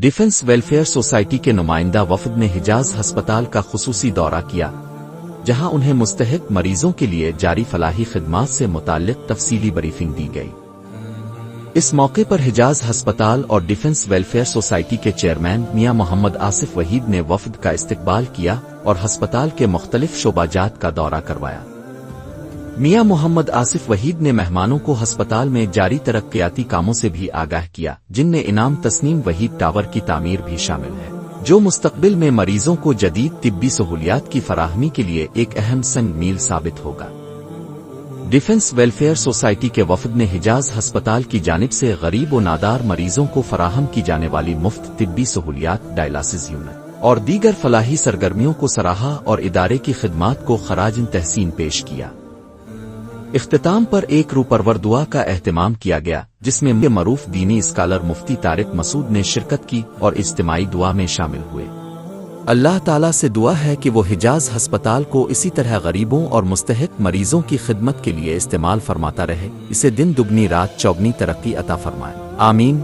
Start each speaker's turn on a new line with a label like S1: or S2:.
S1: Defence welfare society کے نمائندہ وفد نے حجاز ہسپتال کا خصوصی دورہ کیا، جہاں انہیں مستحق مریضوں کے لیے جاری فلاحی خدمات سے متعلق تفصیلی بریفنگ دی گئی۔ اس موقع پر حجاز ہسپتال اور ڈیفنس ویلفیئر سوسائٹی کے چیئرمین میاں محمد آصف وحید نے وفد کا استقبال کیا اور ہسپتال کے مختلف شعبہ جات کا دورہ کروایا۔ میاں محمد آصف وحید نے مہمانوں کو ہسپتال میں جاری ترقیاتی کاموں سے بھی آگاہ کیا، جن میں انعام تسنیم وحید ٹاور کی تعمیر بھی شامل ہے، جو مستقبل میں مریضوں کو جدید طبی سہولیات کی فراہمی کے لیے ایک اہم سنگ میل ثابت ہوگا۔ ڈیفنس ویلفیئر سوسائٹی کے وفد نے حجاز ہسپتال کی جانب سے غریب و نادار مریضوں کو فراہم کی جانے والی مفت طبی سہولیات، ڈائلاسس یونٹ اور دیگر فلاحی سرگرمیوں کو سراہا اور ادارے کی خدمات کو خراج تحسین پیش کیا۔ اختتام پر ایک روح پرور دعا کا اہتمام کیا گیا، جس میں معروف دینی اسکالر مفتی طارق مسعود نے شرکت کی اور اجتماعی دعا میں شامل ہوئے۔ اللہ تعالیٰ سے دعا ہے کہ وہ حجاز ہسپتال کو اسی طرح غریبوں اور مستحق مریضوں کی خدمت کے لیے استعمال فرماتا رہے، اسے دن دگنی رات چوگنی ترقی عطا فرمائے، آمین۔